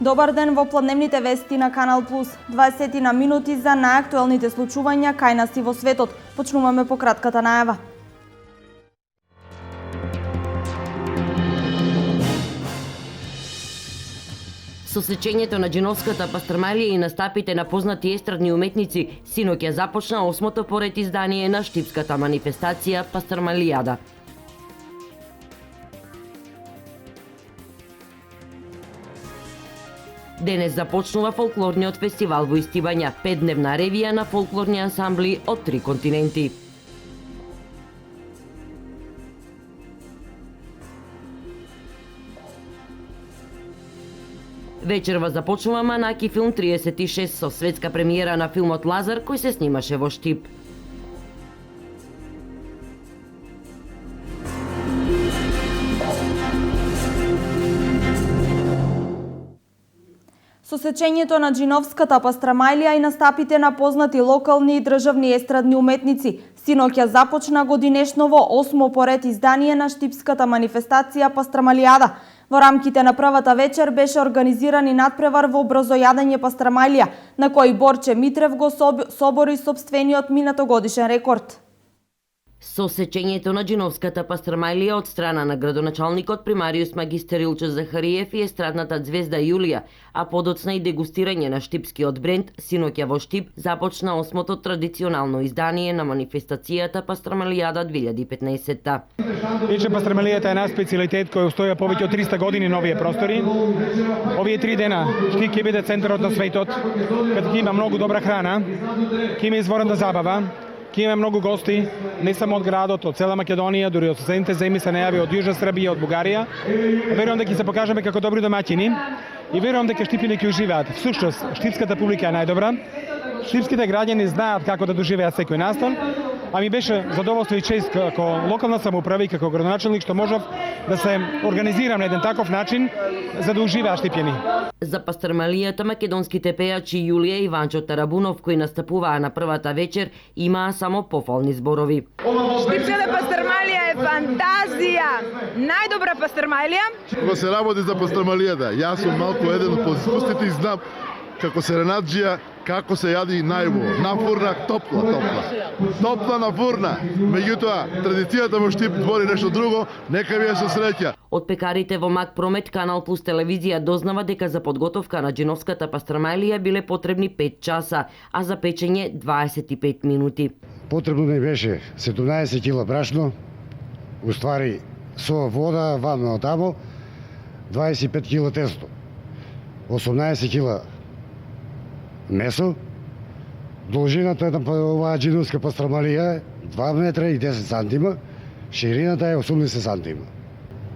Добар ден во планемните вести на Канал Плюс. 20 на минути за најактуелните случувања кај нас и во светот. Почнуваме по кратката најава. Со сечењето на Джиновската пастрмалија и настапите на познати естрадни уметници, синоќ ја започна 8-то поред издание на штипската манифестација Пастрмалијада. Денес започнува фолклорниот фестивал во Истибања, 5-дневна ревија на фолклорни ансамбли од 3 континенти. Вечерва започнува Манаки филм 36 со светска премиера на филмот Лазар кој се снимаше во Штип. Со сечењето на Джиновската пастрамалија и настапите на познати локални и државни естрадни уметници, синоќ ја започна годинешново 8-о поред издание на штипската манифестација Пастрамалијада. Во рамките на првата вечер беше организиран и надпревар во брзојадење пастрамалија, на кој Борче Митрев го собори сопствениот минатогодишен рекорд. Со сечењето на Джиновската пастрмалија од страна на градоначалникот примариус магистер Илчо Захариев и естрадната звезда Јулија, а подоцна и дегустирање на штипскиот бренд, синоќа во Штип започна 8-то традиционално издание на манифестацијата Пастрамалијада 2015. Вече пастрамалијата е една специјалитет која устоја повеќе од 300 години на овие простори. Овие 3 дена Штип ќе биде центарот на светот, каде ќе има многу добра храна, ќе има изворна забава, ќе има многу гости, не само од градот, од цела Македонија, дури од соседните земји се најави од Јужна Србија, од Бугарија. Верувам дека ќе се покажеме како добри домаќини и верувам дека штипини ќе уживаат. Всушност, штипската публика е најдобра. Штипските граѓани знаат како да доживеат секој настан, а ми беше задоволство и чест како локална самоуправа и како градоначалник што можев да се организирам на еден таков начин за да уживаат штипјани. За пастрмалијата македонските пејачи Јулија и Ванчо Тарабунов кои настапуваа на првата вечер имаа само пофални зборови. Штипската пастрмалија е фантазија, најдобра пастрмалија. Кога се работи за пастрмалијата, јас сум малку еден од поискустите и знам како се ренаджија, како се јади најубаво. На фурна, топла. Топла на фурна. Меѓутоа, традицијата во Штип збори нешто друго, нека ви е со среќа. Од пекарите во Мак Промет, Канал Плюс телевизија дознава дека за подготовка на Джиновската пастрамалија биле потребни 5 часа, а за печење 25 минути. Потребно ми беше 17 кила брашно, уствари со вода, ванна тамо, 25 кила тесто, 18 кила месо, должината на оваа джиновска пастрамалија 2 метра и 10 сантима, ширината е 80 сантима.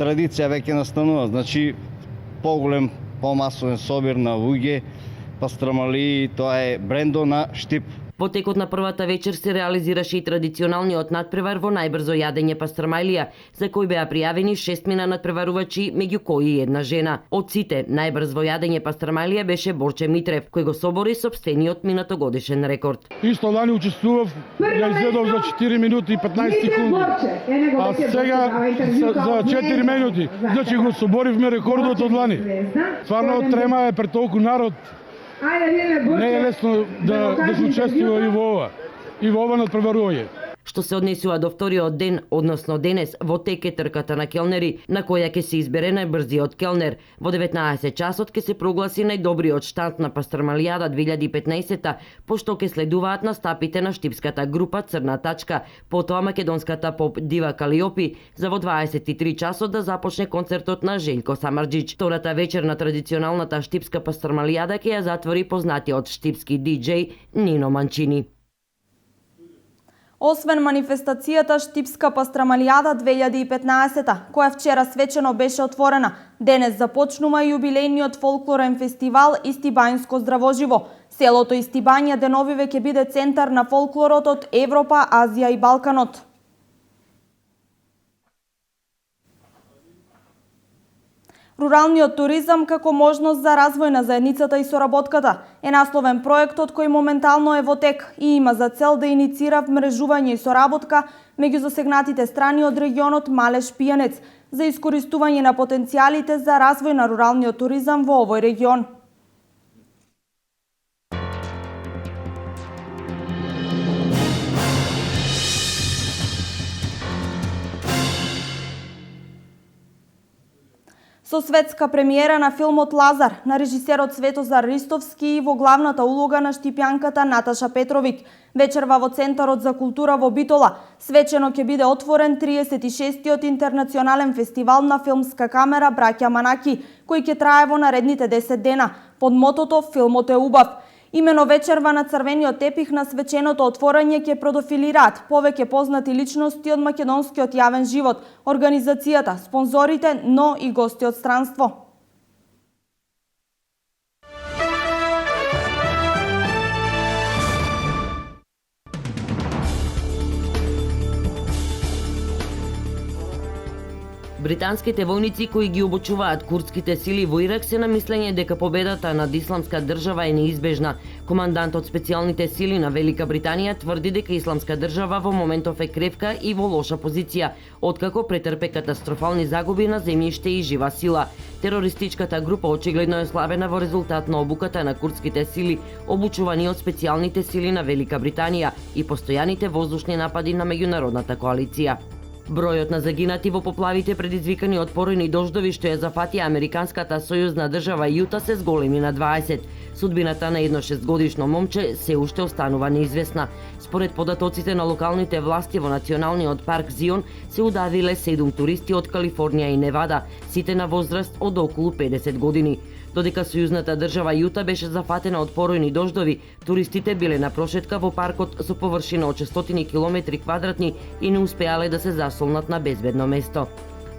Традиција веќе настанува, значи поголем, помасовен собир на луѓе, пастрамалии, тоа е брендо на Штип. Во текот на првата вечер се реализираше и традиционалниот надпревар во најбрзо јадење пастрамалија, за кој беа пријавени 6 надпреварувачи, меѓу кои и една жена. Од сите, најбрз во јадење пастрамалија беше Борче Митрев, кој го собори сопствениот минатогодишен рекорд. Исто лани учествував, ја изедов за 4 минути и 15 секунди. А сега за 4 минути. Значи го соборивме рекордот од лани. Стварно трема е пред толку народ. Не е лесно да се учествува и во ова надпреварување. Што се однесува до вториот ден, односно денес, во тек е трката на келнери, на која ќе се избере најбрзиот келнер. Во 19 часот ќе се прогласи најдобриот штант на Пастрамалијада 2015, пошто ќе следуваат настапите на штипската група Црна тачка, потоа македонската поп дива Калиопи, за во 23 часот да започне концертот на Желјко Самарџич. Втората вечер на традиционалната штипска Пастрамалијада ќе ја затвори познатиот штипски диџеј Нино Манчини. Освен манифестацијата Штипска пастрамалијада 2015, која вчера свечено беше отворена, денес започнува јубилејниот фолклорен фестивал Истибањско здравоживо. Селото Истибања деновиве ќе биде центар на фолклорот од Европа, Азија и Балканот. Руралниот туризам како можност за развој на заедницата и соработката е насловен проектот кој моментално е во тек и има за цел да иницира вмрежување и соработка меѓу засегнатите страни од регионот Малеш Пијанец. за искористување на потенцијалите за развој на руралниот туризам во овој регион. Со светска премиера на филмот Лазар на режисерот Светозар Ристовски и во главната улога на штипјанката Наташа Петровик, вечерва во Центарот за култура во Битола, свечено ќе биде отворен 36-тиот интернационален фестивал на филмска камера Браќа Манаки, кој ќе трае во наредните 10 дена, под мотото "Филмот е убав". Имено вечерва на црвениот тепих на свеченото отворање ќе продофилираат повеќе познати личности од македонскиот јавен живот, организацијата, спонзорите, но и гости од странство. Британските војници кои ги обучуваат курдските сили во Ирак се на мислење дека победата над Исламска држава е неизбежна. Командантот специјалните сили на Велика Британија тврди дека Исламска држава во моментов е кревка и во лоша позиција, откако претрпе катастрофални загуби на земјиште и жива сила. Терористичката група очигледно е слабена во резултат на обуката на курдските сили, обучувани од специјалните сили на Велика Британија и постојаните воздушни напади на меѓународната коалиција. Бројот на загинати во поплавите предизвикани од поројни дождови што ја зафатија американската сојузна држава Јута се зголеми на 20. Судбината на едно 6-годишно момче се уште останува неизвестна. Според податоците на локалните власти во националниот парк Зион се удавиле 7 туристи од Калифорнија и Невада, сите на возраст од околу 50 години. Додека сојузната држава Јута беше зафатена од поројни дождови, туристите биле на прошетка во паркот со површина од 600 километри квадратни и не успеале да се засолнат на безбедно место.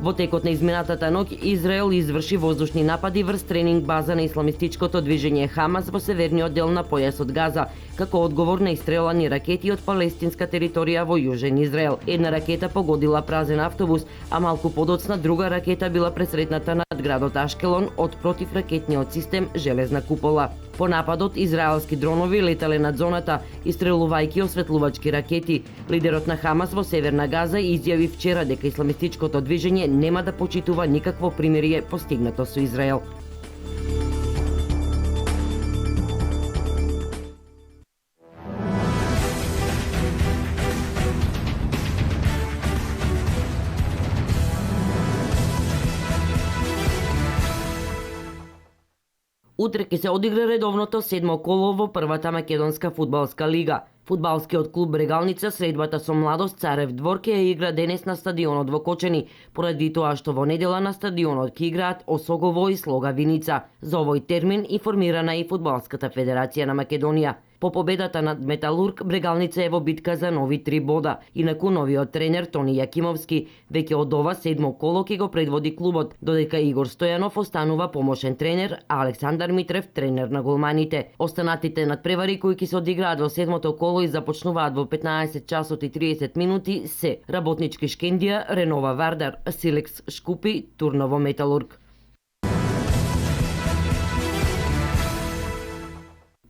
Во текот на изминатата ноќ Израел изврши воздушни напади врз тренинг база на исламистичкото движење Хамас во северниот дел на појасот Газа, како одговор на истрелани ракети од палестинска територија во јужен Израел. Една ракета погодила празен автобус, а малку подоцна друга ракета била пресретната над градот Ашкелон од противракетниот систем Железна купола. По нападот, израелски дронови летале над зоната, истрелувајќи осветлувачки ракети. Лидерот на Хамас во Северна Газа изјави вчера дека исламистичкото движење нема да почитува никакво примирие постигнато со Израел. Утре ќе се одигра редовното 7 коло во првата македонска фудбалска лига. Фудбалскиот клуб Брегалница средбата со Младост Царев двор ќе ја игра денес на стадионот во Кочени, поради тоа што во недела на стадионот ќе играат Осогово и Слога Виница. За овој термин информирана и Фудбалската федерација на Македонија. По победата над Металург, Брегалница е во битка за нови 3 бода. Инаку новиот тренер Тони Јакимовски веќе од ова 7 коло ќе го предводи клубот, додека Игор Стојанов останува помошен тренер, а Александар Митрев тренер на голманите. Останатите надпревари кои ќе се одиграат во 7 коло и започнуваат во 15 часот и 30 минути се Работнички Шкендија, Ренова Вардар, Силекс Шкупи, Турново Металург.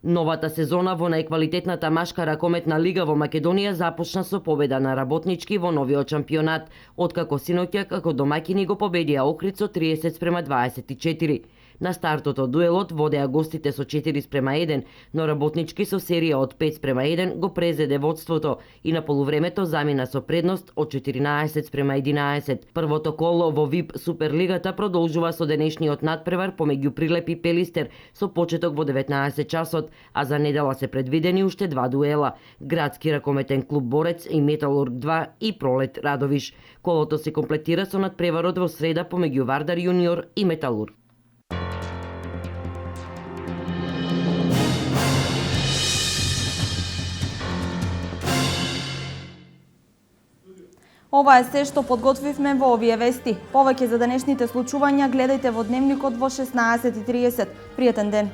Новата сезона во најквалитетната машка ракометна лига во Македонија започна со победа на Работнички во новиот шампионат, откако синоќа како домаќини го победија Охрид со 30:24. На стартот од дуелот водеа гостите со 4:1, но Работнички со серија од 5:1 го презеде водството и на полувремето замина со предност од 14:11. Првото коло во ВИП Суперлигата продолжува со денешниот надпревар помеѓу Прилеп и Пелистер со почеток во 19 часот, а за недела се предвидени уште 2 дуела: Градски ракометен клуб Борец и Металург 2 и Пролет Радовиш. Колото се комплетира со надпреварот во среда помеѓу Вардар Јуниор и Металург. Ова е се што подготвивме во овие вести. Повеќе за денешните случувања гледајте во Дневникот во 16:30. Пријатен ден!